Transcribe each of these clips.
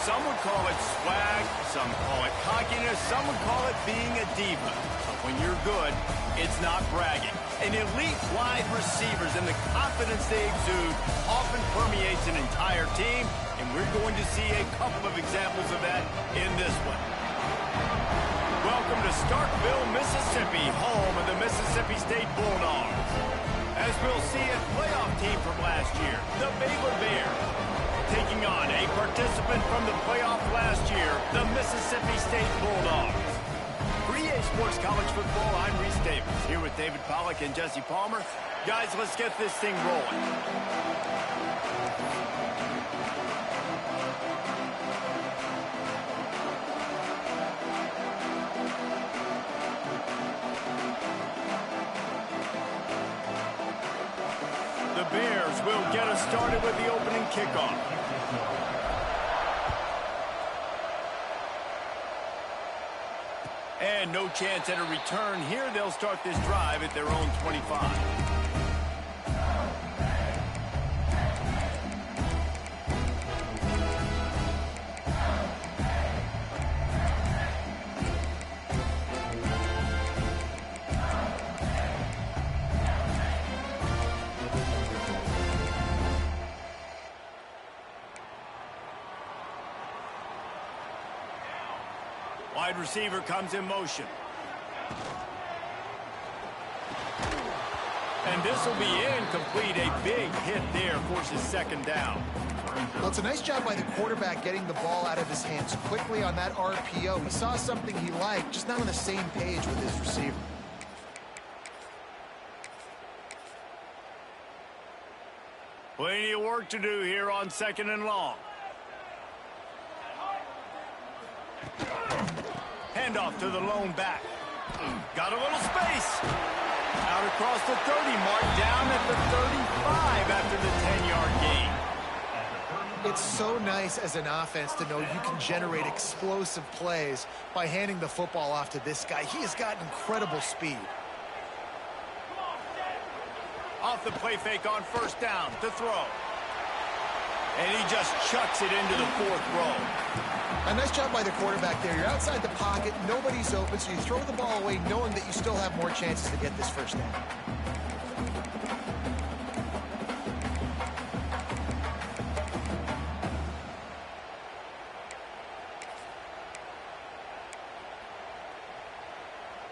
Some would call it swag, some call it cockiness, some would call it being a diva. But when you're good, it's not bragging. An elite wide receivers and the confidence they exude often permeates an entire team, and we're going to see a couple of examples of that in this one. Welcome to Starkville, Mississippi, home of the Mississippi State Bulldogs. As we'll see a playoff team from last year, the Baylor Bears, taking on a participant from the playoff last year, the Mississippi State Bulldogs. For EA Sports College Football, I'm Reese Davis, here with David Pollack and Jesse Palmer. Guys, let's get this thing rolling. The Bears will get us started with the opening kickoff. And no chance at a return here. They'll start this drive at their own 25. Wide receiver comes in motion. And this will be incomplete. A big hit there forces second down. Well, it's a nice job by the quarterback getting the ball out of his hands quickly on that RPO. He saw something he liked, just not on the same page with his receiver. Plenty of work to do here on second and long. Handoff to the lone back. Got a little space. Out across the 30 mark, down at the 35 after the 10-yard gain. It's so nice as an offense to know you can generate explosive plays by handing the football off to this guy. He has got incredible speed. Off the play fake on first down to throw. And he just chucks it into the fourth row. A nice job by the quarterback there. You're outside the pocket, nobody's open, so you throw the ball away knowing that you still have more chances to get this first down.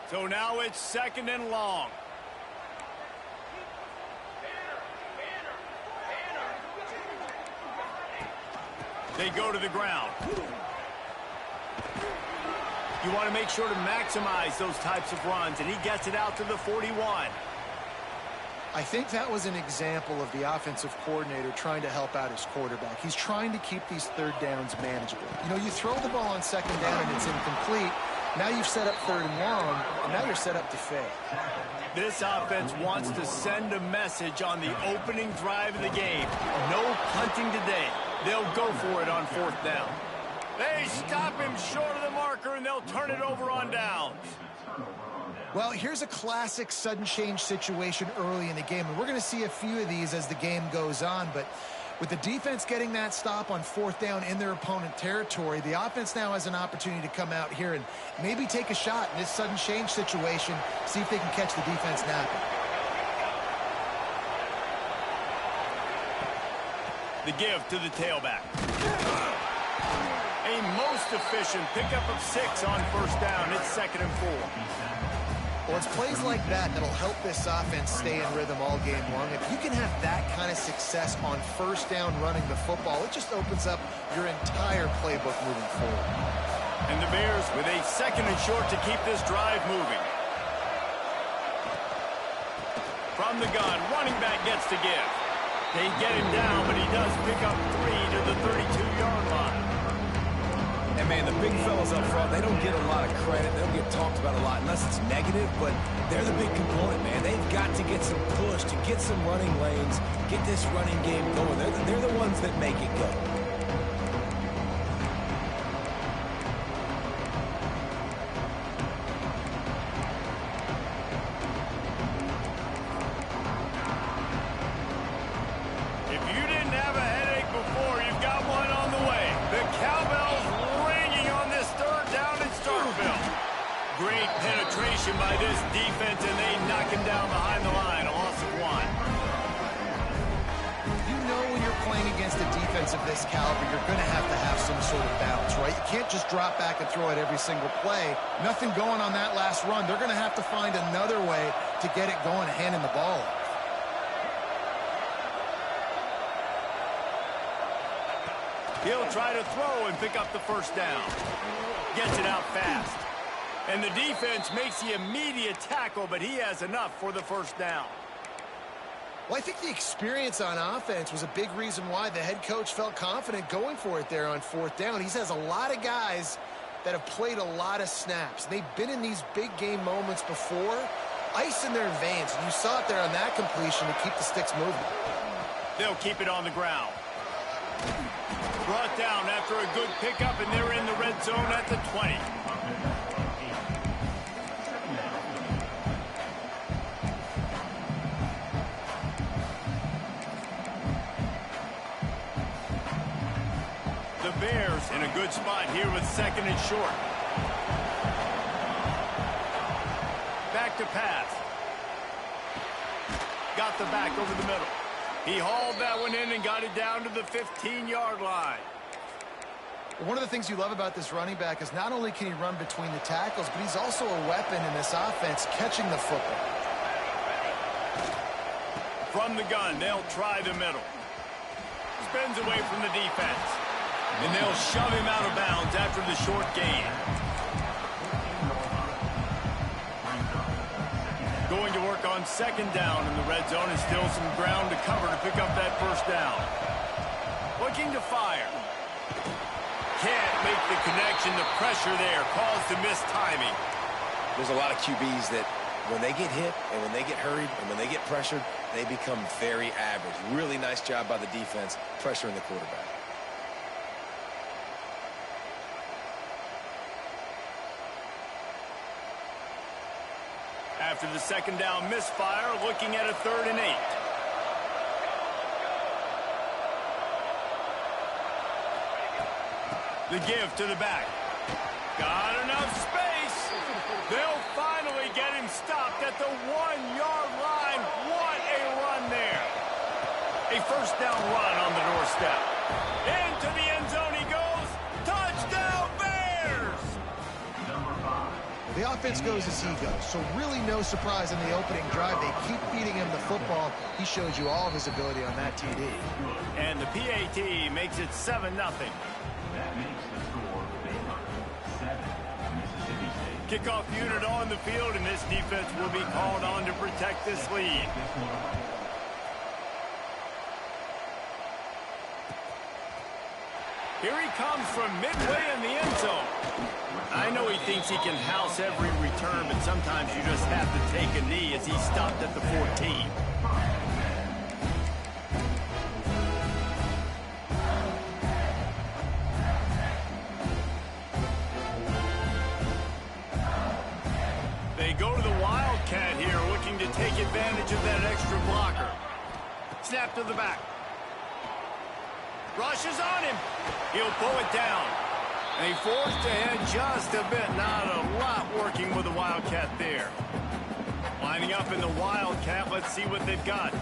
So now it's second and long. They go to the ground. You want to make sure to maximize those types of runs, and he gets it out to the 41. I think that was an example of the offensive coordinator trying to help out his quarterback. He's trying to keep these third downs manageable. You know, you throw the ball on second down and it's incomplete. Now you've set up third and long, and now you're set up to fail. This offense wants to send a message on the opening drive of the game. No punting today. They'll go for it on fourth down. They stop him short of the marker, and they'll turn it over on downs. Well, here's a classic sudden change situation early in the game, and we're going to see a few of these as the game goes on, but with the defense getting that stop on fourth down in their opponent territory, the offense now has an opportunity to come out here and maybe take a shot in this sudden change situation, see if they can catch the defense napping. The give to the tailback. A most efficient pickup of 6 on first down. It's second and 4. Well, it's plays like that that'll help this offense stay in rhythm all game long. If you can have that kind of success on first down running the football, it just opens up your entire playbook moving forward. And the Bears with a second and short to keep this drive moving. From the gun, running back gets to give. They get him down, but he does pick up 3 to the 32-yard line. And, man, the big fellas up front, they don't get a lot of credit. They don't get talked about a lot unless it's negative, but they're the big component, man. They've got to get some push, to get some running lanes, get this running game going. They're the ones that make it go. If you didn't have a headache before, you've got one on the way. The cowbell playing against a defense of this caliber, you're going to have some sort of balance, right? You can't just drop back and throw it every single play. Nothing going on that last run. They're going to have to find another way to get it going, handing the ball off. He'll try to throw and pick up the first down. Gets it out fast. And the defense makes the immediate tackle, but he has enough for the first down. Well, I think the experience on offense was a big reason why the head coach felt confident going for it there on fourth down. He has a lot of guys that have played a lot of snaps. They've been in these big game moments before. Ice in their veins. And you saw it there on that completion to keep the sticks moving. They'll keep it on the ground. Brought down after a good pickup, and they're in the red zone at the 20. The Bears in a good spot here with second and short. Back to pass. Got the back over the middle. He hauled that one in and got it down to the 15-yard line. One of the things you love about this running back is not only can he run between the tackles, but he's also a weapon in this offense catching the football. From the gun, they'll try the middle. Spins away from the defense. And they'll shove him out of bounds after the short gain. Going to work on second down in the red zone, and still some ground to cover to pick up that first down. Looking to fire. Can't make the connection. The pressure there caused the missed timing. There's a lot of QBs that when they get hit and when they get hurried and when they get pressured, they become very average. Really nice job by the defense pressuring the quarterback. After the second down misfire, looking at a 3rd and 8. The give to the back. Got enough space. They'll finally get him stopped at the 1-yard line. What a run there. A first down run on the doorstep. Into the end zone he goes. Touchdown Bears! The offense goes as he goes, so really no surprise in the opening drive. They keep feeding him the football. He shows you all of his ability on that TD. And the PAT makes it 7-0. That makes the score Baylor 7, Mississippi State. Kickoff unit on the field, and this defense will be called on to protect this lead. Here he comes from midway in the end zone. I know he thinks he can house every return, but sometimes you just have to take a knee as he stopped at the 14. They go to the Wildcat here, looking to take advantage of that extra blocker. Snap to the back. Rushes on him. He'll pull it down. And he forced ahead just a bit. Not a lot working with the Wildcat there. Lining up in the Wildcat. Let's see what they've got.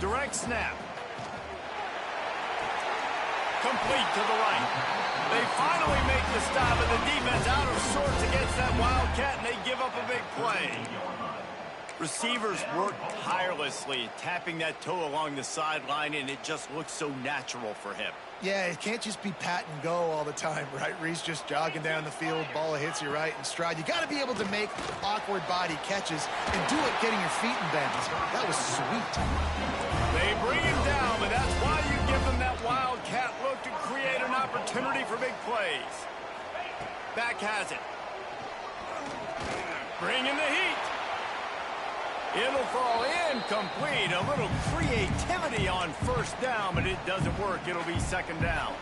Direct snap. Complete to the right. They finally make the stop, and the defense out of sorts against that Wildcat, and they give up a big play. Receivers work tirelessly, tapping that toe along the sideline, and it just looks so natural for him. Yeah, it can't just be pat and go all the time, right? Reese just jogging down the field, ball hits you right in stride. You got to be able to make awkward body catches and do it getting your feet in bounds. That was sweet. They bring him down, but that's why you give them that Wildcat look to create an opportunity for big plays. Back has it. Bringing the heat. It'll fall incomplete. A little creativity on first down, but it doesn't work. It'll be second down.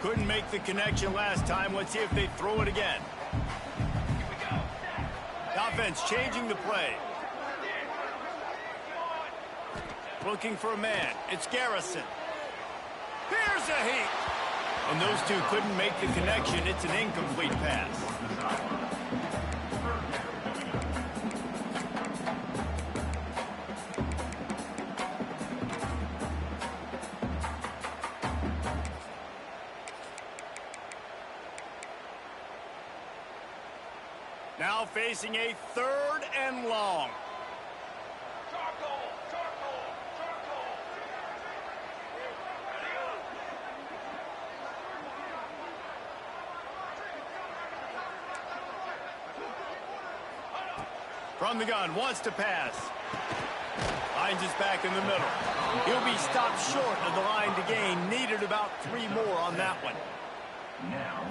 Couldn't make the connection last time. Let's see if they throw it again. Offense changing the play. Looking for a man. It's Garrison. Here's a heat. And those two couldn't make the connection. It's an incomplete pass. now facing a 3rd and long. From the gun, wants to pass. Finds his back in the middle. He'll be stopped short of the line to gain. Needed about 3 more on that one.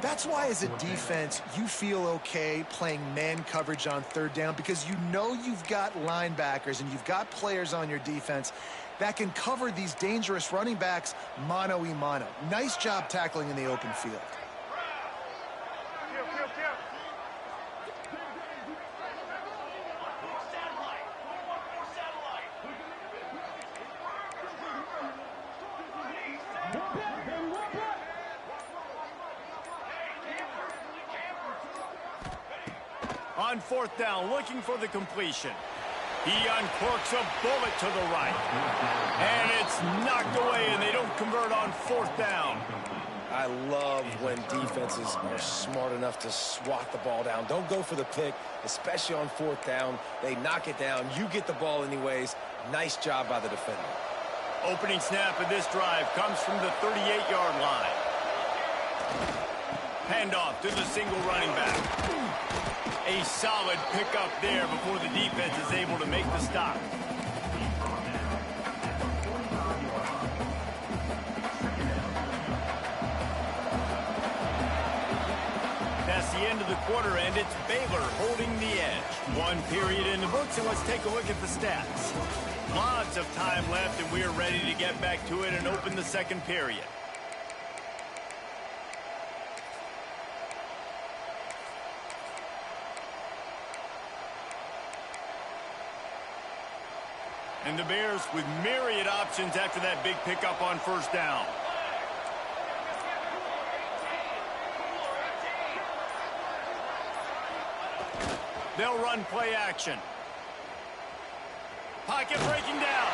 That's why as a defense, you feel okay playing man coverage on 3rd down, because you know you've got linebackers and you've got players on your defense that can cover these dangerous running backs mano-a-mano. Nice job tackling in the open field. On 4th down, looking for the completion. He uncorks a bullet to the right. And it's knocked away, and they don't convert on 4th down. I love when defenses are smart enough to swat the ball down. Don't go for the pick, especially on 4th down. They knock it down. You get the ball anyways. Nice job by the defender. Opening snap of this drive comes from the 38-yard line. Handoff to the single running back. A solid pickup there before the defense is able to make the stop. That's the end of the quarter, and it's Baylor holding the edge. 1 period in the books, and let's take a look at the stats. Lots of time left, and we are ready to get back to it and open the 2nd period. And the Bears with myriad options after that big pickup on 1st down. They'll run play action. Pocket breaking down.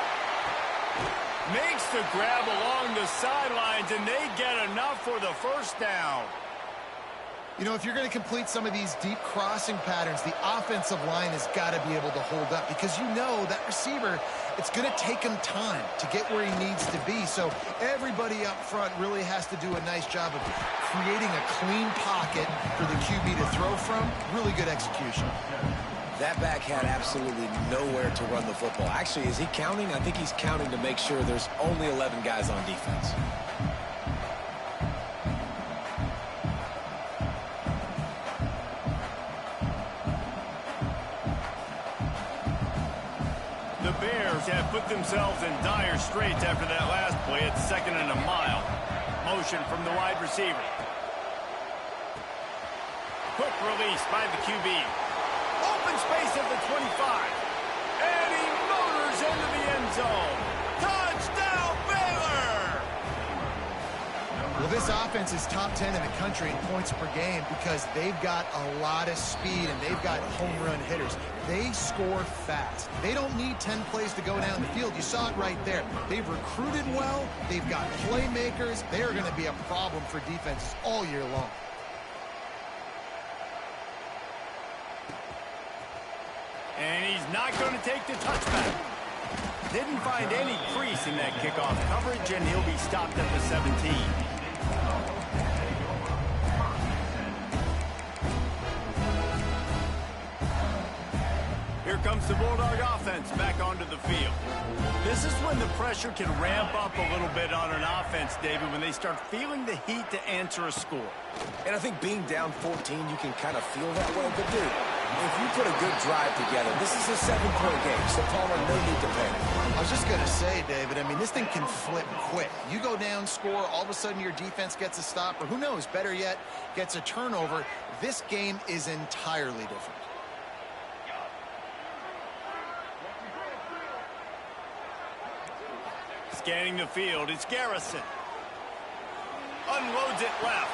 Makes the grab along the sidelines, and they get enough for the 1st down. You know, if you're going to complete some of these deep crossing patterns, the offensive line has got to be able to hold up, because you know that receiver, it's going to take him time to get where he needs to be. So everybody up front really has to do a nice job of creating a clean pocket for the QB to throw from. Really good execution. That back had absolutely nowhere to run the football. Actually, is he counting? I think he's counting to make sure there's only 11 guys on defense. The Bears have put themselves in dire straits after that last play at 2nd and a mile. Motion from the wide receiver. Quick release by the QB. Open space at the 25. And he motors into the end zone. Touchdown, Baylor! Well, this offense is top 10 in the country in points per game because they've got a lot of speed and they've got home run hitters. They score fast. They don't need 10 plays to go down the field. You saw it right there. They've recruited well. They've got playmakers. They are going to be a problem for defenses all year long. And he's not going to take the touchback. Didn't find any crease in that kickoff coverage, and he'll be stopped at the 17. Here comes the Bulldog offense back onto the field. This is when the pressure can ramp up a little bit on an offense, David, when they start feeling the heat to answer a score. And I think being down 14, you can kind of feel that way. But, dude, if you put a good drive together, this is a 7-point game, so Palmer, no need to panic. I was just going to say, David, I mean, this thing can flip quick. You go down, score, all of a sudden your defense gets a stop, or who knows, better yet, gets a turnover. This game is entirely different. Scanning the field, it's Garrison. Unloads it left.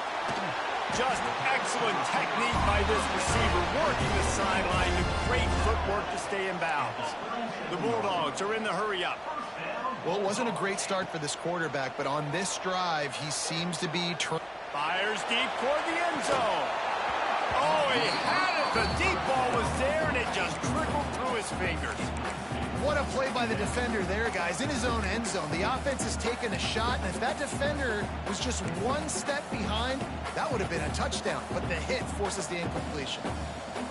Just excellent technique by this receiver, working the sideline with great footwork to stay in bounds. The Bulldogs are in the hurry-up. Well, it wasn't a great start for this quarterback, but on this drive, he seems to be... Fires deep toward the end zone. Oh, he had it. The deep ball was there, and it just trickled through his fingers. What a play by the defender there, guys. In his own end zone, the offense has taken a shot, and if that defender was just one step behind, that would have been a touchdown. But the hit forces the incompletion.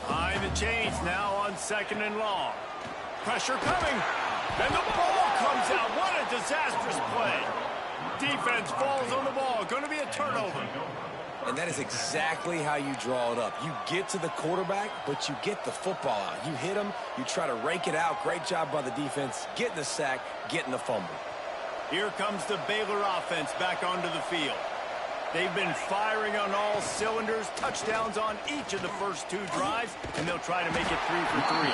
Behind the chains now on 2nd and long. Pressure coming. And the ball comes out. What a disastrous play. Defense falls on the ball. Going to be a turnover. And that is exactly how you draw it up. You get to the quarterback, but you get the football out. You hit him, you try to rake it out. Great job by the defense, getting the sack, getting the fumble. Here comes the Baylor offense back onto the field. They've been firing on all cylinders, touchdowns on each of the first 2 drives, and they'll try to make it 3 for 3.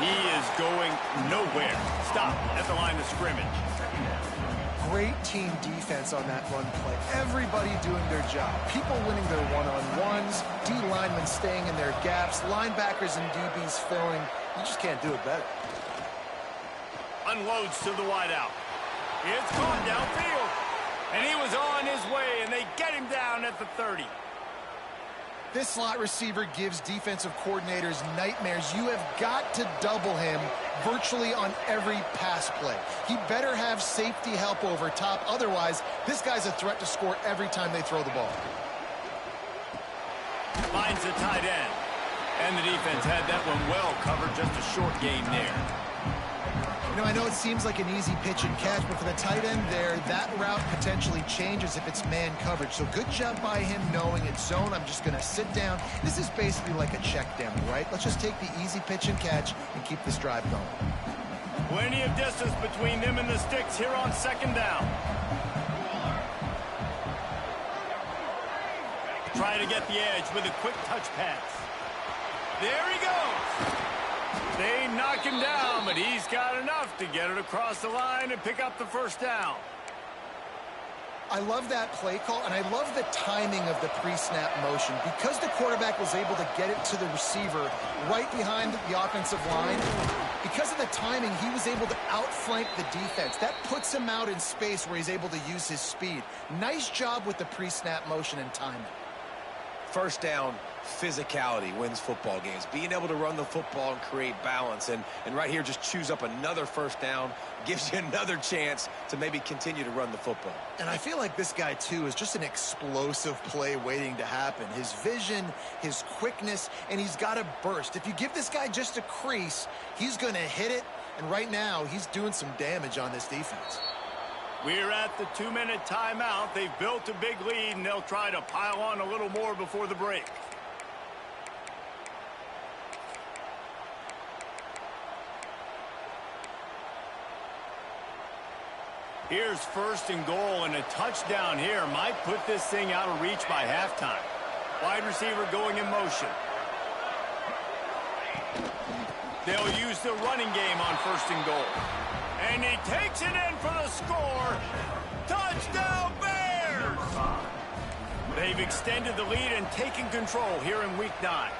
He is going nowhere. Stop at the line of scrimmage. Great team defense on that run play. Everybody doing their job. People winning their one-on-ones, D linemen staying in their gaps, linebackers and DBs filling. You just can't do it better. Unloads to the wideout. It's gone downfield. And he was on his way, and they get him down at the 30. This slot receiver gives defensive coordinators nightmares. You have got to double him virtually on every pass play. He better have safety help over top. Otherwise, this guy's a threat to score every time they throw the ball. Finds the tight end. And the defense had that one well covered. Just a short gain there. You know, I know it seems like an easy pitch and catch, but for the tight end there, that route potentially changes if it's man coverage. So good job by him knowing it's zone. I'm just going to sit down. This is basically like a check down, right? Let's just take the easy pitch and catch and keep this drive going. Plenty of distance between them and the sticks here on 2nd down. Try to get the edge with a quick touch pass. There he goes. They knock him down, but he's got enough to get it across the line and pick up the 1st down. I love that play call, and I love the timing of the pre-snap motion. Because the quarterback was able to get it to the receiver right behind the offensive line, because of the timing, he was able to outflank the defense. That puts him out in space where he's able to use his speed. Nice job with the pre-snap motion and timing. 1st down, physicality wins football games. Being able to run the football and create balance. And right here, just choose up another 1st down. Gives you another chance to maybe continue to run the football. And I feel like this guy, too, is just an explosive play waiting to happen. His vision, his quickness, and he's got a burst. If you give this guy just a crease, he's going to hit it. And right now, he's doing some damage on this defense. We're at the 2-minute timeout. They've built a big lead, and they'll try to pile on a little more before the break. Here's 1st and goal, and a touchdown here might put this thing out of reach by halftime. Wide receiver going in motion. They'll use the running game on 1st and goal. And he takes it in for the score. Touchdown, Bears! They've extended the lead and taken control here in Week 9.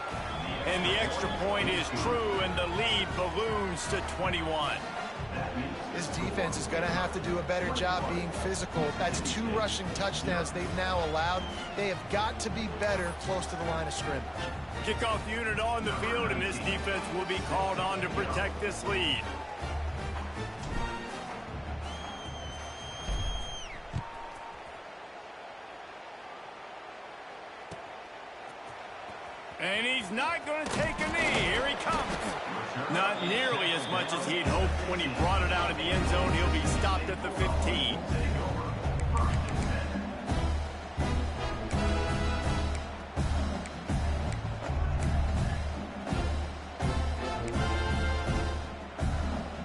And the extra point is true, and the lead balloons to 21. This defense is going to have to do a better job being physical. That's 2 rushing touchdowns they've now allowed. They have got to be better close to the line of scrimmage. Kickoff unit on the field, and this defense will be called on to protect this lead. And he's not going to take a knee. Here he comes. Not nearly as much as he'd hoped when he brought it out of the end zone. He'll be stopped at the 15.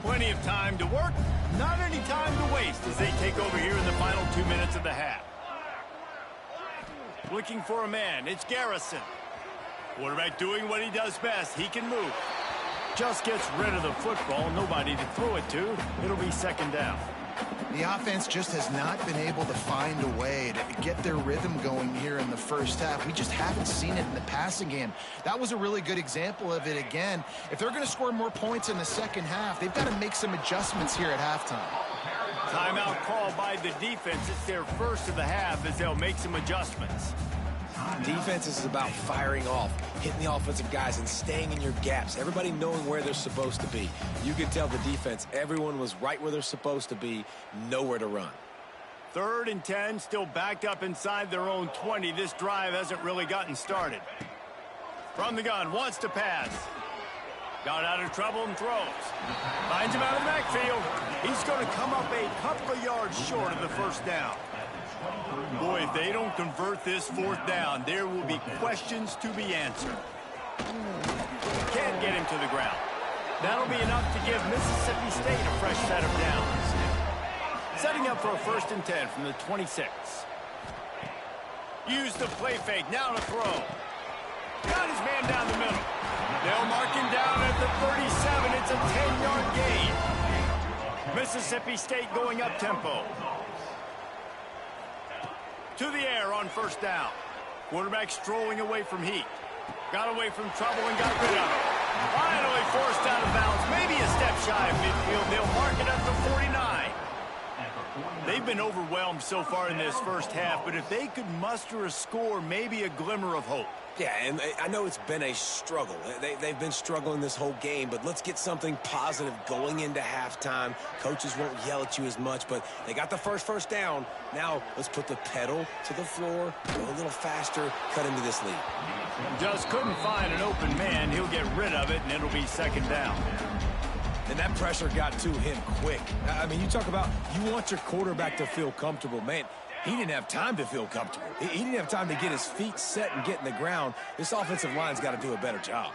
Plenty of time to work. Not any time to waste as they take over here in the final 2 minutes of the half. Looking for a man. It's Garrison. Quarterback doing what he does best. He can move. Just gets rid of the football. Nobody to throw it to. It'll be 2nd down. The offense just has not been able to find a way to get their rhythm going here in the 1st half. We just haven't seen it in the passing game. That was a really good example of it again. If they're going to score more points in the 2nd half, they've got to make some adjustments here at halftime. Timeout called by the defense. It's their 1st of the half as they'll make some adjustments. Defense is about firing off, hitting the offensive guys, and staying in your gaps. Everybody knowing where they're supposed to be. You could tell the defense, everyone was right where they're supposed to be, nowhere to run. 3rd and 10, still backed up inside their own 20. This drive hasn't really gotten started. From the gun, wants to pass. Got out of trouble and throws. Finds him out of the backfield. He's going to come up a couple of yards short of the first down. Boy, if they don't convert this 4th down, there will be questions to be answered. Can't get him to the ground. That'll be enough to give Mississippi State a fresh set of downs. Setting up for a 1st and 10 from the 26. Use the play fake, now to throw. Got his man down the middle. They'll mark him down at the 37. It's a 10-yard gain. Mississippi State going up tempo. To the air on 1st down. Quarterback strolling away from heat. Got away from trouble and got rid of it. Finally forced out of bounds. Maybe a step shy of midfield. They'll mark it up to 49. They've been overwhelmed so far in this first half, but if they could muster a score, maybe a glimmer of hope. Yeah, and I know it's been a struggle. They've been struggling this whole game, but let's get something positive going into halftime. Coaches won't yell at you as much, but they got the first down. Now let's put the pedal to the floor, go a little faster, cut into this lead. Just couldn't find an open man. He'll get rid of it, and it'll be 2nd down. And that pressure got to him quick. I mean, you talk about you want your quarterback to feel comfortable. Man, he didn't have time to feel comfortable. He didn't have time to get his feet set and get in the ground. This offensive line's got to do a better job.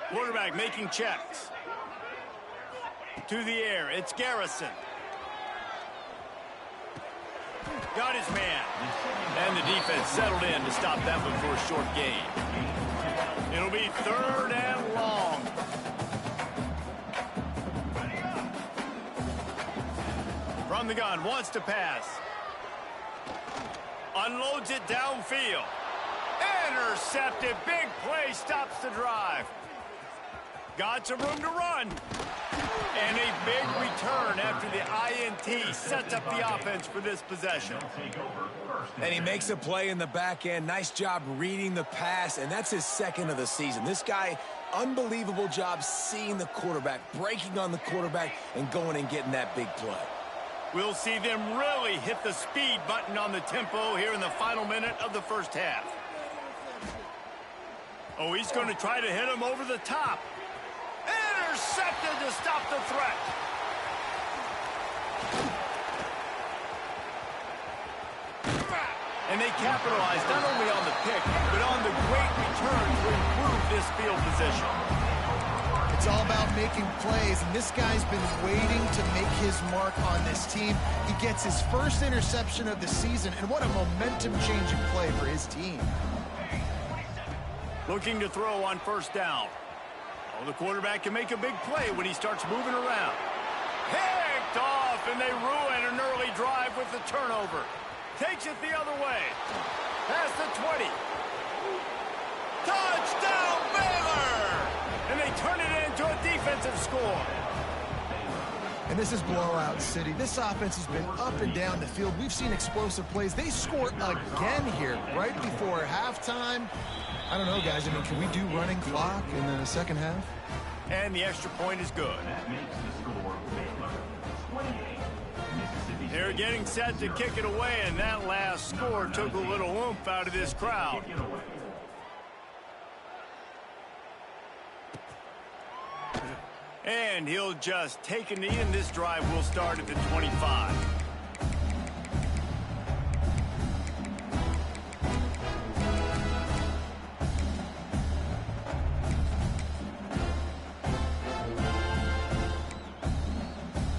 Quarterback making checks. To the air, it's Garrison. Got his man. And the defense settled in to stop that one for a short gain. It'll be 3rd and long. From the gun, wants to pass. Unloads it downfield. Intercepted. Big play stops the drive. Got some room to run. And a big return after the INT sets up the offense for this possession. And he makes a play in the back end. Nice job reading the pass, and that's his 2nd of the season. This guy, unbelievable job seeing the quarterback, breaking on the quarterback, and going and getting that big play. We'll see them really hit the speed button on the tempo here in the final minute of the first half. Oh, he's going to try to hit him over the top. Intercepted to stop the threat. And they capitalized not only on the pick, but on the great return to improve this field position. It's all about making plays, and this guy's been waiting to make his mark on this team. He gets his first interception of the season, and what a momentum-changing play for his team. Looking to throw on 1st down. Oh, the quarterback can make a big play when he starts moving around. Picked off, and they ruin an early drive with the turnover. Takes it the other way. Past the 20. Touchdown, Baylor! And they turn it into a defensive score. And this is blowout city. This offense has been up and down the field. We've seen explosive plays. They score again here right before halftime. I don't know, guys. I mean, can we do running clock in the second half? And the extra point is good. That makes the score Baylor 28. Mississippi State. They're getting set to kick it away, and that last score took a little oomph out of this crowd. And he'll just take a knee, and this drive will start at the 25.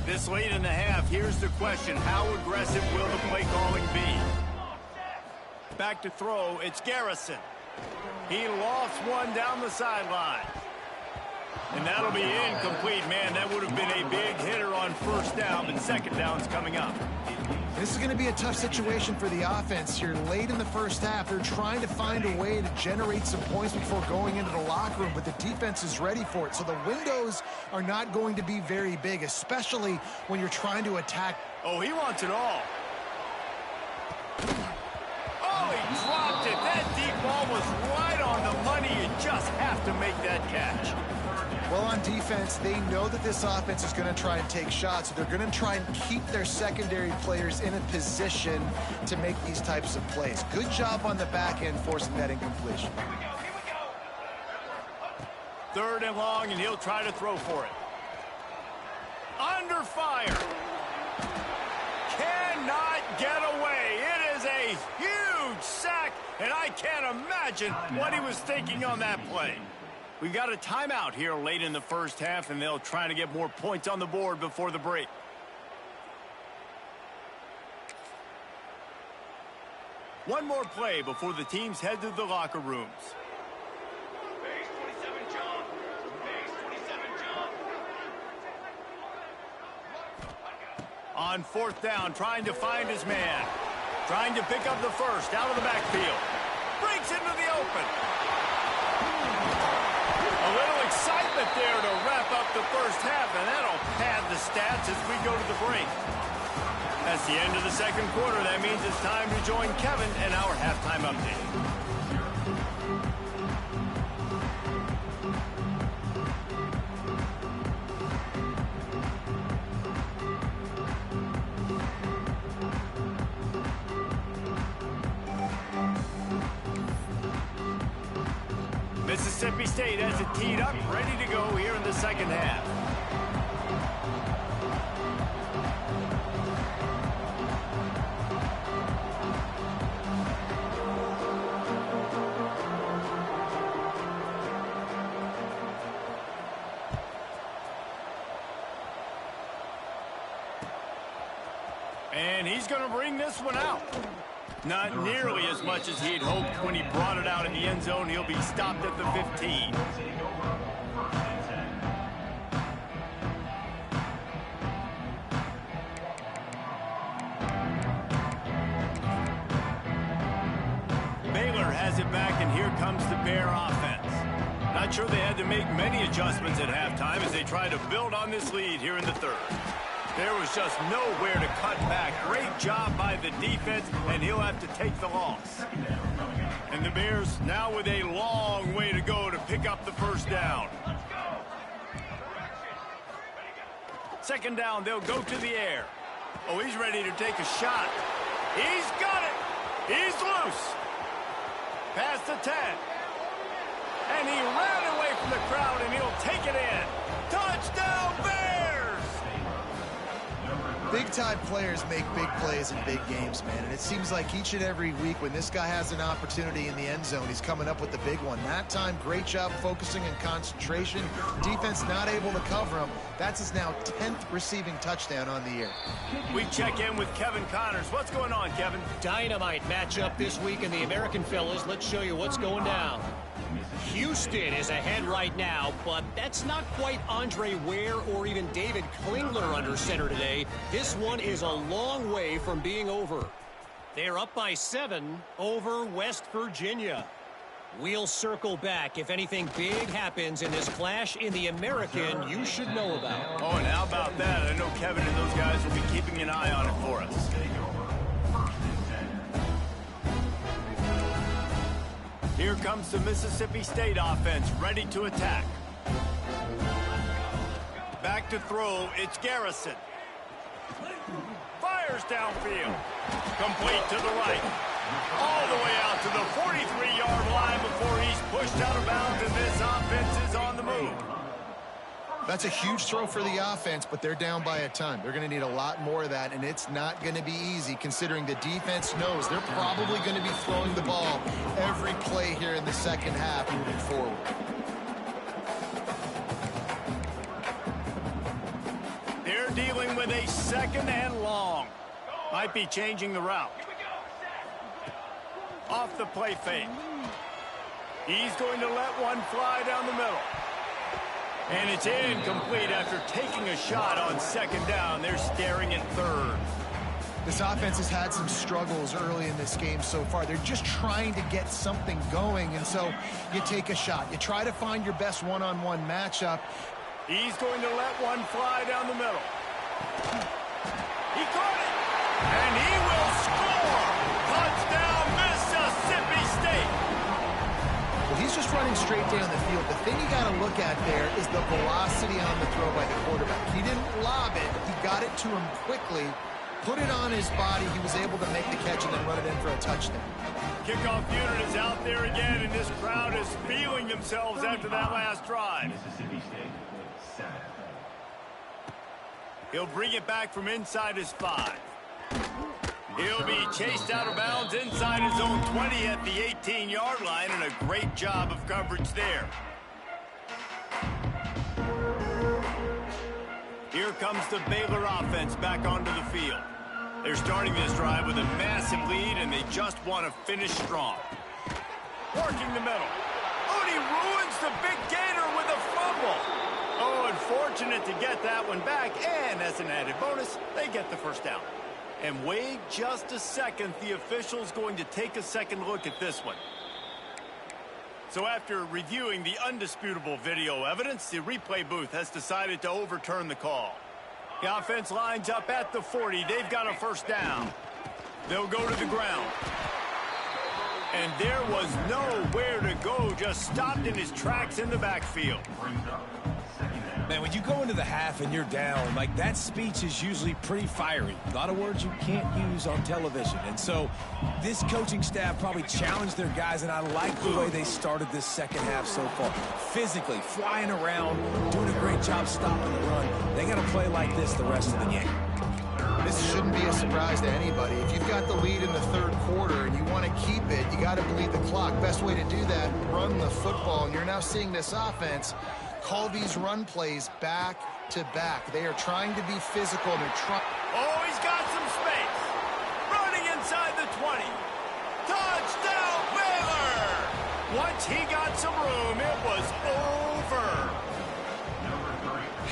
This late in the half, here's the question. How aggressive will the play calling be? Back to throw, it's Garrison. He lost one down the sideline. And that'll be incomplete. Man, that would have been a big hitter on 1st down, but 2nd down's coming up. This is going to be a tough situation for the offense here. Late in the first half, they're trying to find a way to generate some points before going into the locker room, but the defense is ready for it. So the windows are not going to be very big, especially when you're trying to attack. Oh, he wants it all. it. That deep ball was right on the money. You just have to make that catch. Well, on defense, they know that this offense is going to try and take shots. So they're going to try and keep their secondary players in a position to make these types of plays. Good job on the back end forcing that incompletion. Third and long, and he'll try to throw for it. Under fire. Cannot get away. It is a huge sack, and I can't imagine what he was thinking on that play. We've got a timeout here late in the first half, and they'll try to get more points on the board before the break. One more play before the teams head to the locker rooms. On fourth down, trying to find his man. Trying to pick up the first out of the backfield. Breaks into the open. A little excitement there to wrap up the first half, and that'll pad the stats as we go to the break. That's the end of the second quarter. That means it's time to join Kevin and our halftime update. Mississippi State has it teed up, ready to go here in the second half. And he's going to bring this one out. Not nearly as much as he'd hoped when he brought it out in the end zone. He'll be stopped at the 15. Baylor has it back, and here comes the Bear offense. Not sure they had to make many adjustments at halftime as they try to build on this lead here in the third. There was just nowhere to cut back. Great job by the defense, and he'll have to take the loss. And the Bears now with a long way to go to pick up the first down. Second down, they'll go to the air. Oh, he's ready to take a shot. He's got it. He's loose. Past the 10. And he ran away from the crowd, and he'll take it in. Touchdown, Bears! Big-time players make big plays in big games, man. And it seems like each and every week when this guy has an opportunity in the end zone, he's coming up with the big one. That time, great job focusing and concentration. Defense not able to cover him. That's his now 10th receiving touchdown on the year. We check in with Kevin Connors. What's going on, Kevin? Dynamite matchup this week in the American, fellas. Let's show you what's going down. Houston is ahead right now, but that's not quite Andre Ware or even David Klingler under center today. This one is a long way from being over. They're up by 7 over West Virginia. We'll circle back if anything big happens in this clash in the American you should know about. Oh, and how about that? I know Kevin and those guys will be keeping an eye on it for us. Here comes the Mississippi State offense, ready to attack. Back to throw, it's Garrison. Fires downfield. Complete to the right. All the way out to the 43-yard line before he's pushed out of bounds, and this offense is on the move. That's a huge throw for the offense, but they're down by a ton. They're going to need a lot more of that, and it's not going to be easy considering the defense knows they're probably going to be throwing the ball every play here in the second half moving forward. They're dealing with a second and long. Might be changing the route. Off the play fake. He's going to let one fly down the middle. And it's incomplete after taking a shot on second down. They're staring at third. This offense has had some struggles early in this game so far. They're just trying to get something going, and so you take a shot. You try to find your best one-on-one matchup. He's going to let one fly down the middle. He caught it, and he will score. Touchdown, Mississippi he's just running straight down the field. The thing you got to look at there is the velocity on the throw by the quarterback. He didn't lob it. He got it to him quickly, put it on his body. He was able to make the catch and then run it in for a touchdown. Kickoff unit is out there again, and this crowd is feeling themselves after that last drive. Mississippi State, 7. He'll bring it back from inside his 5. He'll be chased out of bounds inside his own 20 at the 18-yard line, and a great job of coverage there. Here comes the Baylor offense back onto the field. They're starting this drive with a massive lead, and they just want to finish strong. Working the middle. Oh, and he ruins the big gainer with a fumble. Oh, unfortunate to get that one back, and as an added bonus, they get the first down. And wait just a second, the official's going to take a second look at this one. So after reviewing the undisputable video evidence, the replay booth has decided to overturn the call. The offense lines up at the 40. They've got a first down. They'll go to the ground. And there was nowhere to go, just stopped in his tracks in the backfield. Man, when you go into the half and you're down, like, that speech is usually pretty fiery. A lot of words you can't use on television. And so this coaching staff probably challenged their guys, and I like the way they started this second half so far. Physically, flying around, doing a great job stopping the run. They got to play like this the rest of the game. This shouldn't be a surprise to anybody. If you've got the lead in the third quarter and you want to keep it, you got to bleed the clock. Best way to do that, run the football. And you're now seeing this offense call these run plays back to back. They are trying to be physical. They're trying. Oh, he's got some space. Running inside the 20. Touchdown, Baylor! Once he got some room, it was over.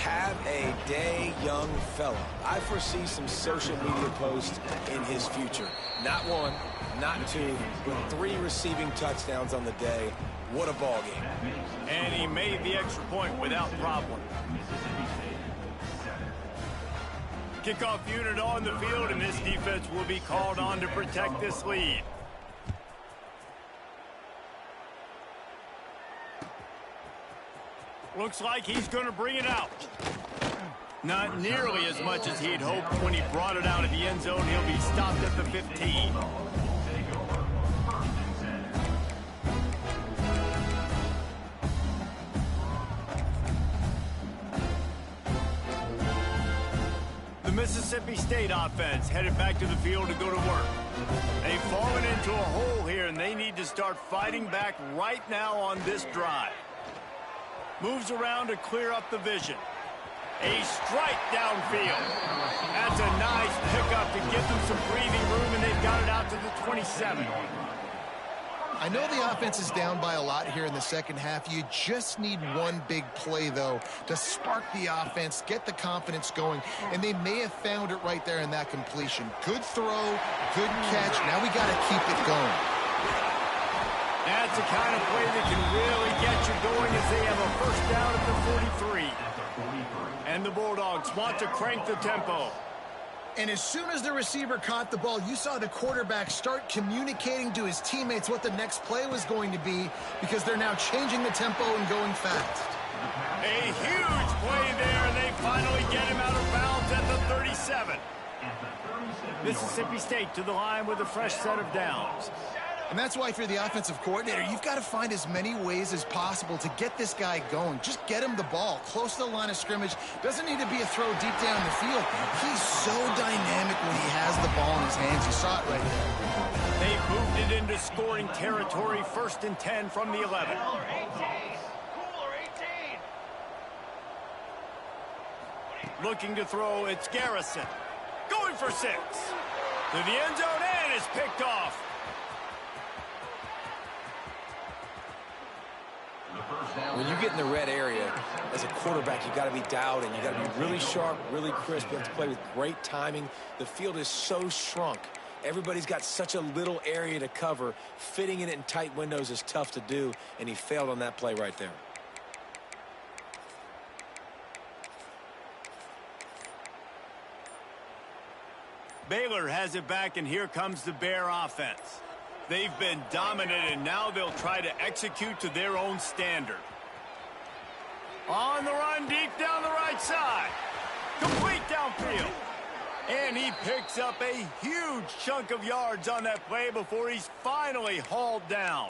Have a day, young fella. I foresee some social media posts in his future. Not one, not two, but 3 receiving touchdowns on the day. What a ball game. And he made the extra point without problem. Kickoff unit on the field, and this defense will be called on to protect this lead. Looks like he's going to bring it out. Not nearly as much as he'd hoped when he brought it out at the end zone. He'll be stopped at the 15. The Mississippi State offense headed back to the field to go to work. They've fallen into a hole here, and they need to start fighting back right now on this drive. Moves around to clear up the vision. A strike downfield. That's a nice pickup to give them some breathing room, and they've got it out to the 27. I know the offense is down by a lot here in the second half. You just need one big play, though, to spark the offense, get the confidence going, and they may have found it right there in that completion. Good throw, good catch. Now we got to keep it going. That's the kind of play that can really get you going as they have a first down at the 43. And the Bulldogs want to crank the tempo. And as soon as the receiver caught the ball, you saw the quarterback start communicating to his teammates what the next play was going to be, because they're now changing the tempo and going fast. A huge play there, and they finally get him out of bounds at the 37. Mississippi State to the line with a fresh set of downs. And that's why, if you're the offensive coordinator, you've got to find as many ways as possible to get this guy going. Just get him the ball close to the line of scrimmage. Doesn't need to be a throw deep down the field. He's so dynamic when he has the ball in his hands. You saw it right there. They've moved it into scoring territory, 1st and 10 from the 11. Looking to throw, it's Garrison. Going for 6. To the end zone, and is picked off. When you get in the red area, as a quarterback, you got to be dialed in. You got to be really sharp, really crisp. You have to play with great timing. The field is so shrunk. Everybody's got such a little area to cover. Fitting it in tight windows is tough to do, and he failed on that play right there. Baylor has it back, and here comes the Bear offense. They've been dominant, and now they'll try to execute to their own standard. On the run, deep down the right side. Complete downfield. And he picks up a huge chunk of yards on that play before he's finally hauled down.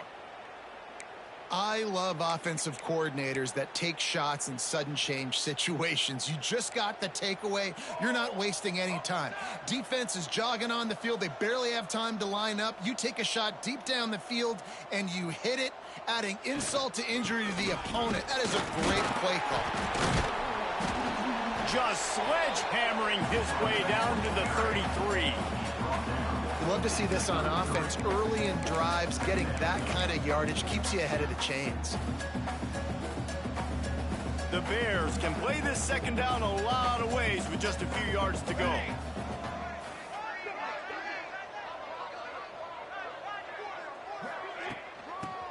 I love offensive coordinators that take shots in sudden change situations. You just got the takeaway. You're not wasting any time. Defense is jogging on the field. They barely have time to line up. You take a shot deep down the field, and you hit it, adding insult to injury to the opponent. That is a great play call. Just sledgehammering his way down to the 33. You love to see this on offense. Early in drives, getting that kind of yardage keeps you ahead of the chains. The Bears can play this second down a lot of ways with just a few yards to go.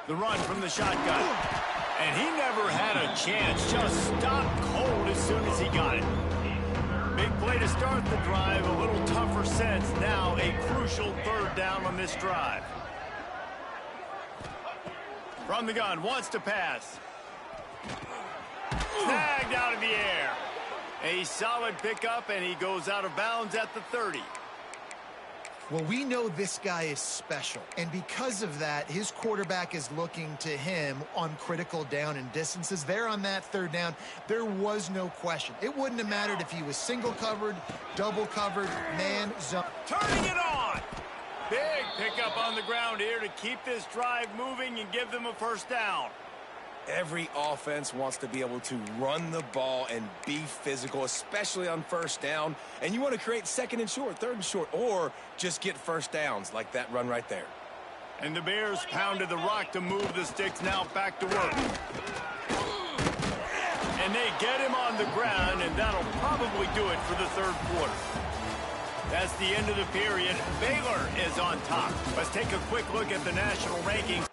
The run from the shotgun. And he never had a chance. Just stopped cold as soon as he got it. Big play to start the drive. A little tougher since. Now a crucial third down on this drive. From the gun, wants to pass. Snagged out of the air. A solid pickup, and he goes out of bounds at the 30. Well, we know this guy is special, and because of that, his quarterback is looking to him on critical down and distances. There on that third down, there was no question. It wouldn't have mattered if he was single covered, double covered, man zone. Turning it on! Big pickup on the ground here to keep this drive moving and give them a first down. Every offense wants to be able to run the ball and be physical, especially on first down. And you want to create second and short, third and short, or just get first downs like that run right there. And the Bears pounded the rock to move the sticks, now back to work. And they get him on the ground, and that'll probably do it for the third quarter. That's the end of the period. Baylor is on top. Let's take a quick look at the national rankings.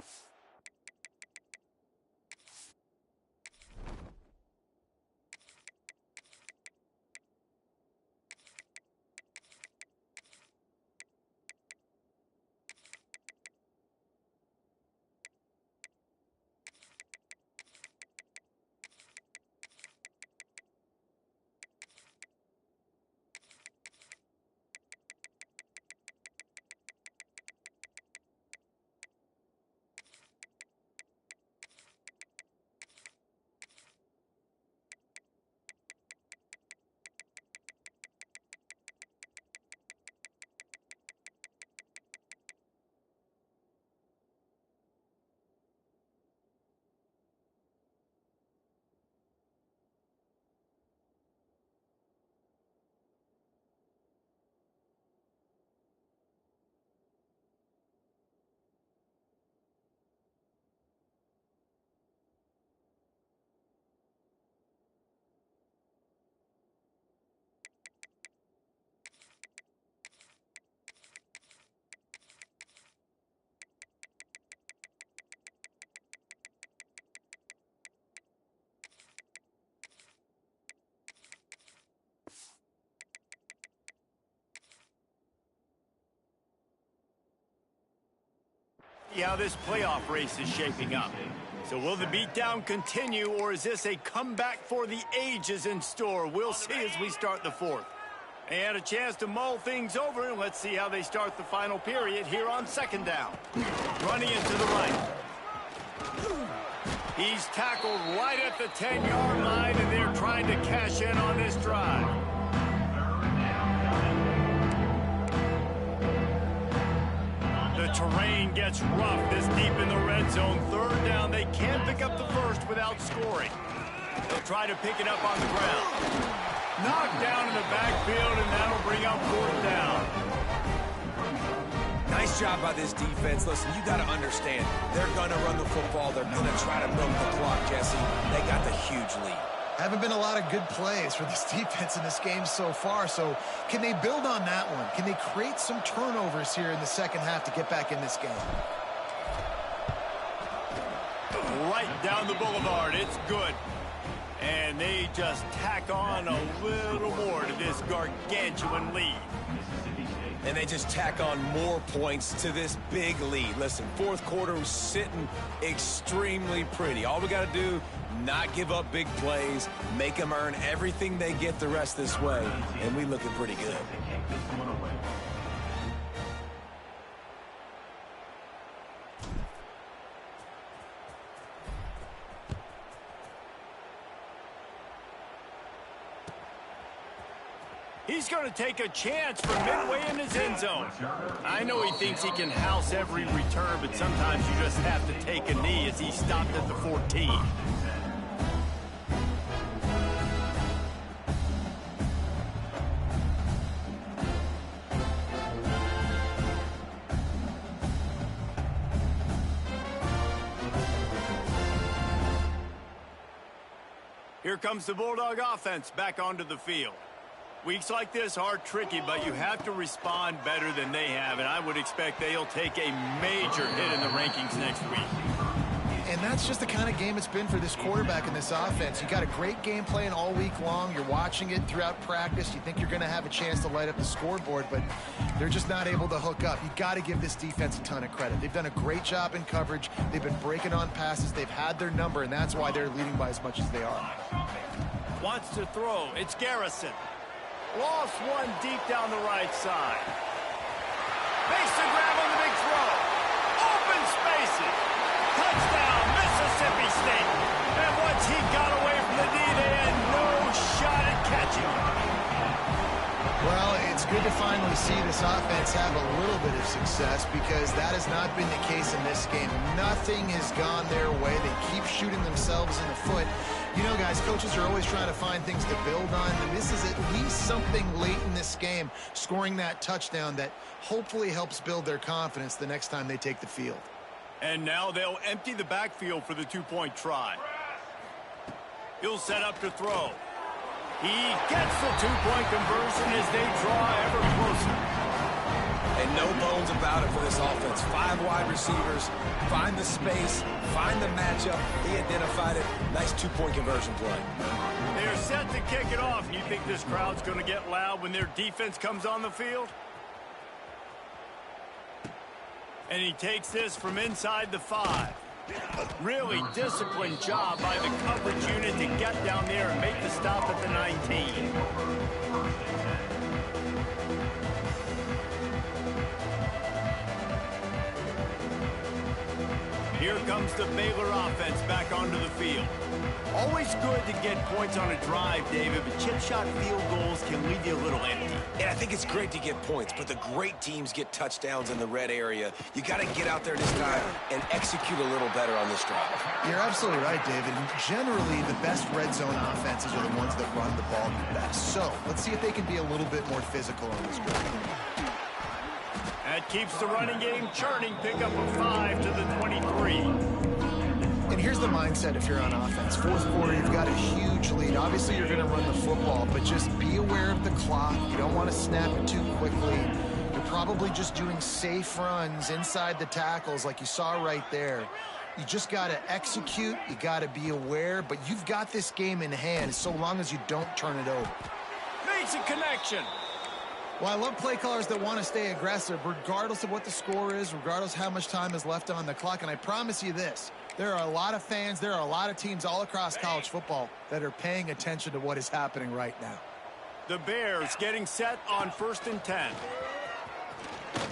See how this playoff race is shaping up. So will the beatdown continue, or is this a comeback for the ages in store? We'll see as we start the fourth. They had a chance to mull things over, and let's see how they start the final period here on second down. Running it to the right. He's tackled right at the 10-yard line, and they're trying to cash in on this drive. The terrain gets rough this deep in the red zone. Third down, they can't pick up the first without scoring. They'll try to pick it up on the ground. Knocked down in the backfield, and that'll bring up fourth down. Nice job by this defense. Listen, you got to understand, they're going to run the football. They're going to try to milk the clock, Jesse. They got the huge lead. Haven't been a lot of good plays for this defense in this game so far, so can they build on that one? Can they create some turnovers here in the second half to get back in this game? Right down the boulevard, it's good. And they just tack on a little more to this gargantuan lead. Mississippi State. and they just tack on more points to this big lead. Listen, fourth quarter was sitting extremely pretty. All we got to do, not give up big plays, make them earn everything they get the rest this way, and we looking pretty good. He's going to take a chance from midway in his end zone. I know he thinks he can house every return, but sometimes you just have to take a knee as he stopped at the 14. Here comes the Bulldog offense back onto the field. Weeks like this are tricky, but you have to respond better than they have, and I would expect they'll take a major hit in the rankings next week. And that's just the kind of game it's been for this quarterback in this offense. You got a great game plan all week long. You're watching it throughout practice. You think you're going to have a chance to light up the scoreboard, but they're just not able to hook up. You got to give this defense a ton of credit. They've done a great job in coverage. They've been breaking on passes. They've had their number, and that's why they're leading by as much as they are. Wants to throw. It's Garrison. Lost one deep down the right side. Makes the grab on the big throw. Open spaces. Touchdown, Mississippi State. And once he got away from the knee, they had no shot at catching him. Well, it's good to finally see this offense have a little bit of success because that has not been the case in this game. Nothing has gone their way. They keep shooting themselves in the foot. You know, guys, coaches are always trying to find things to build on, and this is at least something late in this game, scoring that touchdown that hopefully helps build their confidence the next time they take the field. And now they'll empty the backfield for the two-point try. He'll set up to throw. He gets the two-point conversion as they draw ever closer. And no bones about it for this offense. 5 wide receivers, find the space, find the matchup. He identified it. Nice two-point conversion play. They're set to kick it off. And you think this crowd's going to get loud when their defense comes on the field? And he takes this from inside the 5. Really disciplined job by the coverage unit to get down there and make the stop at the 19. Here comes the Baylor offense back onto the field. Always good to get points on a drive, David, but chip shot field goals can leave you a little empty. And I think it's great to get points, but the great teams get touchdowns in the red area. You got to get out there this time and execute a little better on this drive. You're absolutely right, David. Generally, the best red zone offenses are the ones that run the ball the best. So let's see if they can be a little bit more physical on this drive. That keeps the running game churning. Pick up a 5 to the 23. And here's the mindset if you're on offense. Fourth quarter, you've got a huge lead. Obviously, you're going to run the football, but just be aware of the clock. You don't want to snap it too quickly. You're probably just doing safe runs inside the tackles like you saw right there. You just got to execute. You got to be aware, but you've got this game in hand so long as you don't turn it over. Makes a connection. Well, I love play callers that want to stay aggressive regardless of what the score is, regardless how much time is left on the clock. And I promise you this, there are a lot of fans, there are a lot of teams all across college football that are paying attention to what is happening right now. The Bears getting set on 1st and 10.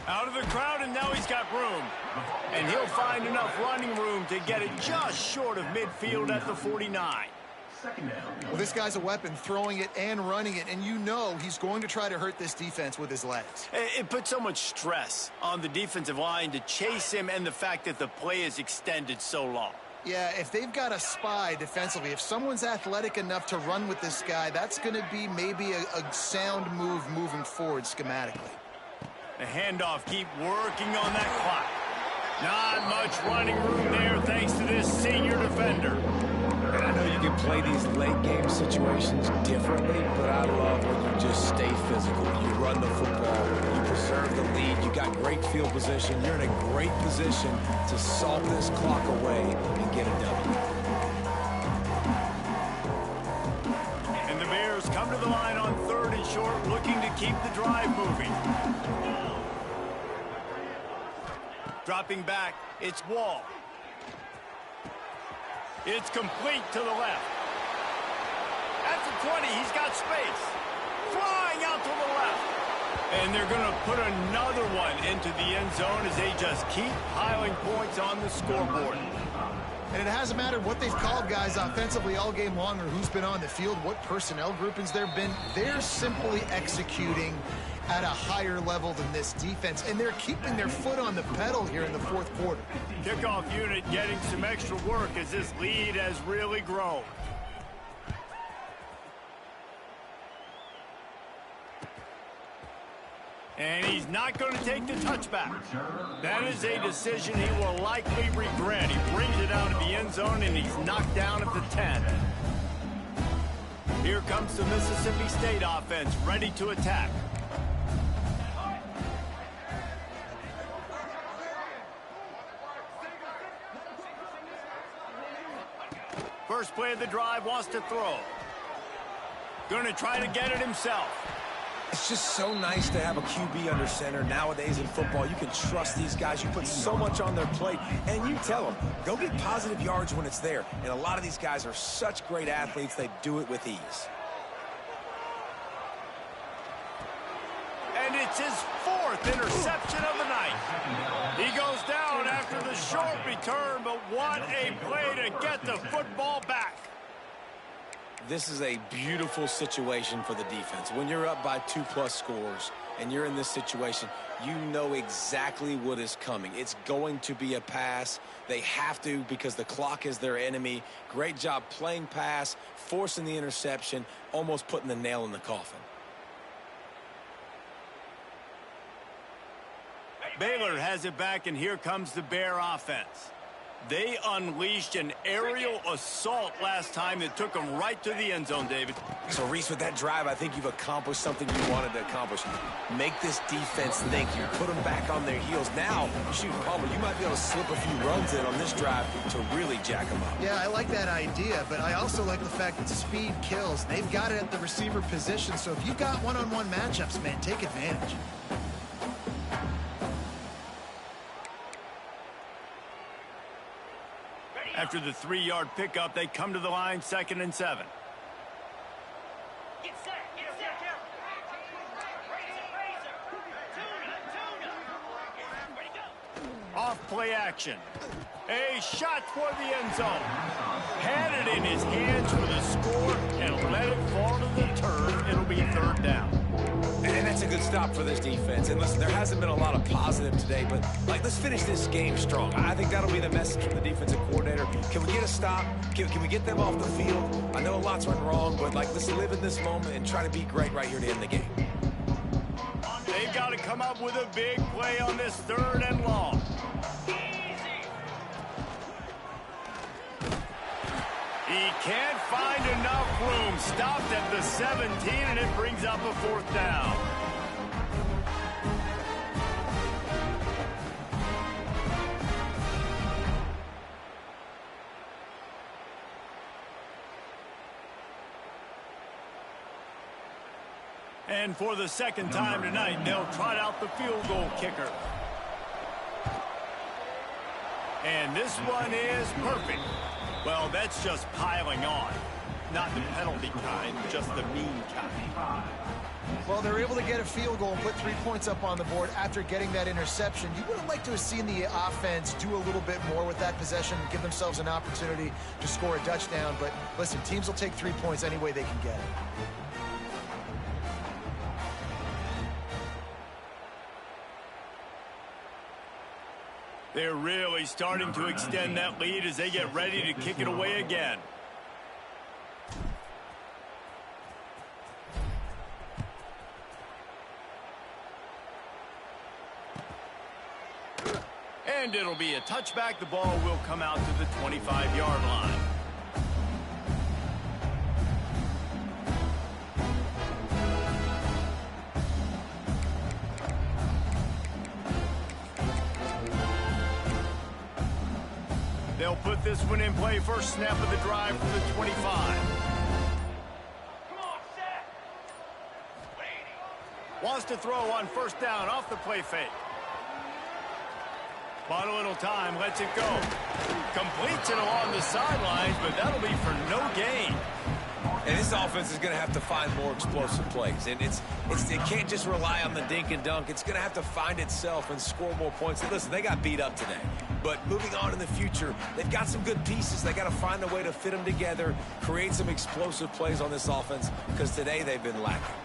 Out of the crowd, and now he's got room. And he'll find enough running room to get it just short of midfield at the 49. Well, this guy's a weapon, throwing it and running it, and you know he's going to try to hurt this defense with his legs. It puts so much stress on the defensive line to chase him and the fact that the play is extended so long. Yeah, if they've got a spy defensively, if someone's athletic enough to run with this guy, that's going to be maybe a sound move moving forward schematically. The handoff, keep working on that clock. Not much running room there thanks to this senior defender. And I know you can play these late game situations differently, but I love when you just stay physical. You run the football, you preserve the lead, you got great field position, you're in a great position to salt this clock away and get it done. And the Bears come to the line on 3rd and short, looking to keep the drive moving. Dropping back, it's Wall. It's complete to the left. At the 20, he's got space. Flying out to the left. And they're going to put another one into the end zone as they just keep piling points on the scoreboard. And it hasn't mattered what they've called guys offensively all game long or who's been on the field, what personnel groupings there have been. They're simply executing at a higher level than this defense, and they're keeping their foot on the pedal here in the fourth quarter. Kickoff unit getting some extra work as this lead has really grown. And he's not going to take the touchback. That is a decision he will likely regret. He brings it out of the end zone, and he's knocked down at the 10. Here comes the Mississippi State offense, ready to attack. First play of the drive, wants to throw. Going to try to get it himself. It's just so nice to have a QB under center. Nowadays in football, you can trust these guys. You put so much on their plate, and you tell them, go get positive yards when it's there. And a lot of these guys are such great athletes, they do it with ease. And it's his fourth interception of the night. He goes down after the short return, but what a play to get the football back. This is a beautiful situation for the defense. When you're up by 2+ scores and you're in this situation, you know exactly what is coming. It's going to be a pass. They have to because the clock is their enemy. Great job playing pass, forcing the interception, almost putting the nail in the coffin. Baylor has it back, and here comes the Bear offense. They unleashed an aerial assault last time that took them right to the end zone, David. So, Reese, with that drive, I think you've accomplished something you wanted to accomplish. Make this defense think. You put them back on their heels. Now, shoot, Palmer, you might be able to slip a few runs in on this drive to really jack them up. Yeah, I like that idea, but I also like the fact that speed kills. They've got it at the receiver position, so if you've got one-on-one matchups, man, take advantage. After the 3-yard pickup, they come to the line, 2nd and 7. Get set, get set. Off play action. A shot for the end zone. Had it in his hands for the score and let it fall to the turf. It'll be 3rd down. And that's a good stop for this defense. And listen, there hasn't been a lot of positive today, but let's finish this game strong. I think that'll be the message from the defensive coordinator. Can we get a stop? Can we get them off the field? I know a lot's went wrong, but let's live in this moment and try to be great right here to end the game. They've got to come up with a big play on this 3rd and long. He can't find enough room. Stopped at the 17, and it brings up a 4th down. And for the 2nd time tonight, they'll trot out the field goal kicker. And this one is perfect. Well, that's just piling on. Not the penalty kind, just the mean kind. Well, they're able to get a field goal and put 3 points up on the board after getting that interception. You would have liked to have seen the offense do a little bit more with that possession, give themselves an opportunity to score a touchdown. But listen, teams will take 3 points any way they can get it. They're really starting to extend that lead as they get ready to kick it away again. And it'll be a touchback. The ball will come out to the 25-yard line. They'll put this one in play. First snap of the drive for the 25. Come on, set. Wants to throw on first down off the play fake. Bought a little time, lets it go. Completes it along the sidelines, but that'll be for no gain. And this offense is going to have to find more explosive plays. And it can't just rely on the dink and dunk. It's going to have to find itself and score more points. And listen, they got beat up today. But moving on in the future, they've got some good pieces. They got to find a way to fit them together, create some explosive plays on this offense, because today they've been lacking.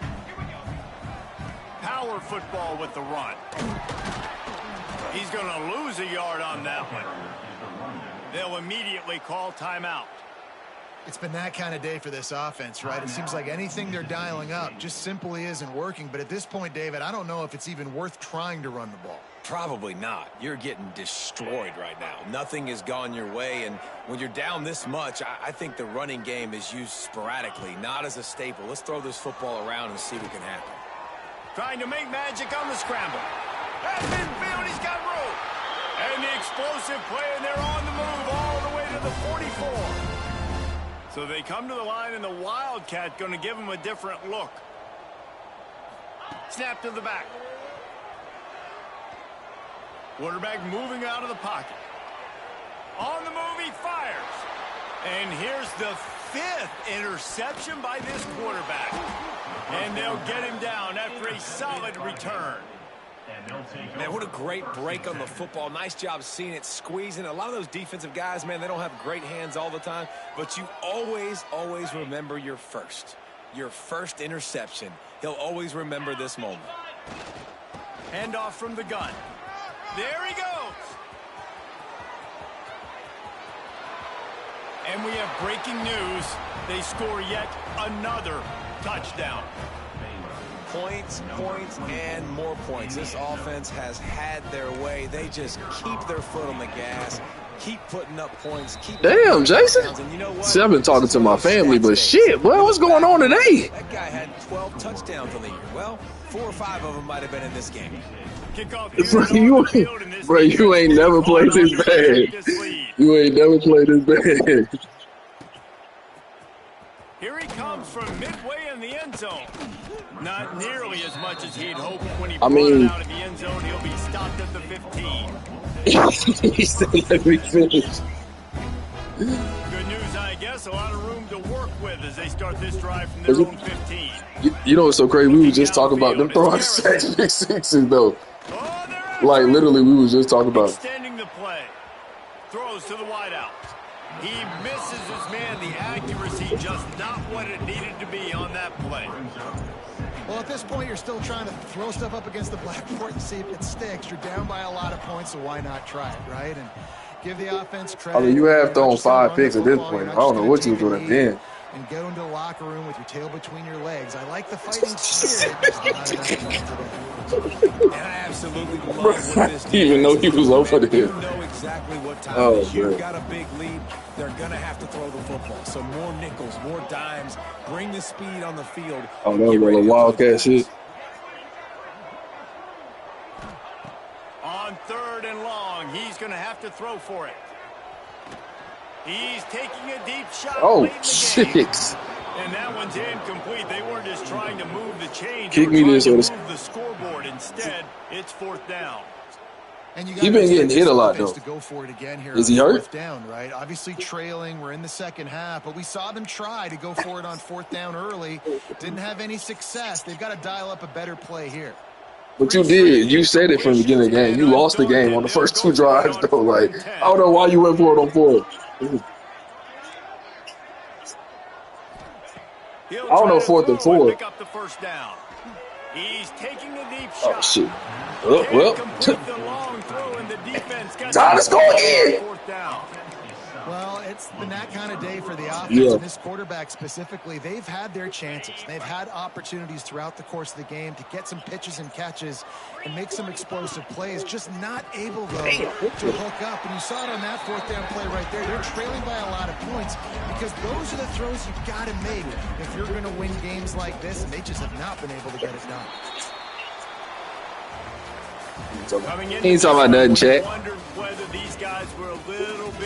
Power football with the run. He's going to lose a yard on that one. They'll immediately call timeout. It's been that kind of day for this offense, right? It seems like anything they're dialing up just simply isn't working. But at this point, David, I don't know if it's even worth trying to run the ball. Probably not. You're getting destroyed right now. Nothing has gone your way, and when you're down this much, I think the running game is used sporadically, not as a staple. Let's throw this football around and see what can happen. Trying to make magic on the scramble. At midfield, he's got room. And the explosive play, and they're on the move all the way to the 44. So they come to the line, and the Wildcat going to give them a different look. Snap to the back. Quarterback moving out of the pocket. On the move, he fires. And here's the 5th interception by this quarterback. And they'll get him down after a solid return. Man, what a great break on the football. Nice job seeing it, squeezing. A lot of those defensive guys, man, they don't have great hands all the time, but you always remember your first interception. He'll always remember this moment. Handoff from the gun. There he goes. And we have breaking news. They score yet another touchdown. Points, and more points. This offense has had their way. They just keep their foot on the gas, keep putting up points. Damn, Jason. And you know what? See, I've been talking to my family, but shit, boy, what's going on today? That guy had 12 touchdowns on the year. Well, 4 or 5 of them might have been in this game. Bro, you ain't never played this bad. You ain't never played this bad. Here he comes from midway in the end zone. Not nearly as much as he'd hoped when he brought it out of the end zone. He'll be stopped at the 15. He said, let me finish. Good news, I guess. A lot of room to work with as they start this drive from their own 15. You know what's so crazy? We were just talking about them throwing big sixes, though. Like, literally, we was just talking about extending the play. Throws to the wideout. He misses his man. The accuracy just not what it needed to be on that play. Well, at this point, you're still trying to throw stuff up against the blackboard and see if it sticks. You're down by a lot of points, so why not try it, right? And give the offense credit. I mean, you have thrown 5 picks at this point. I don't know what you were doing then. And go into the locker room with your tail between your legs. I like the fighting spirit. And I absolutely love what this team Even though he was over there. You know exactly what time it is. You've got a big lead. They're going to have to throw the football. So more nickels, more dimes. Bring the speed on the field. Oh, that was a Wildcat shit. On 3rd and long, he's going to have to throw for it. He's taking a deep shot. Oh, late in the shit. game. And that one's incomplete. They weren't just trying to move the chains. Kick me this to or move the scoreboard. Instead, it's 4th down. And you He been getting hit a lot, though. To go for it again here. Is he hurt? 4th down, right? Obviously trailing. We're in the second half, but we saw them try to go for it on 4th down early. Didn't have any success. They've got to dial up a better play here. But you did. You said it from the beginning of the game. You lost the game on the first 2 drives, though. Like, I don't know why you went for it on 4th. I don't know 4th and 4. Pick up the first down. He's taking a deep shot. Oh, shit. Well. Time to score again. Well, it's been that kind of day for the offense. Yeah. And this quarterback specifically, they've had their chances. They've had opportunities throughout the course of the game to get some pitches and catches and make some explosive plays. Just not able, though, to hook up. And you saw it on that 4th down play right there. They're trailing by a lot of points because those are the throws you've got to make if you're going to win games like this. And they just have not been able to get it done. He ain't talking about nothing, chat.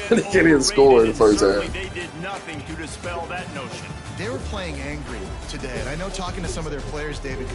They can't even score in the first half. They did nothing to dispel that notion. They were playing angry today. And I know talking to some of their players, David,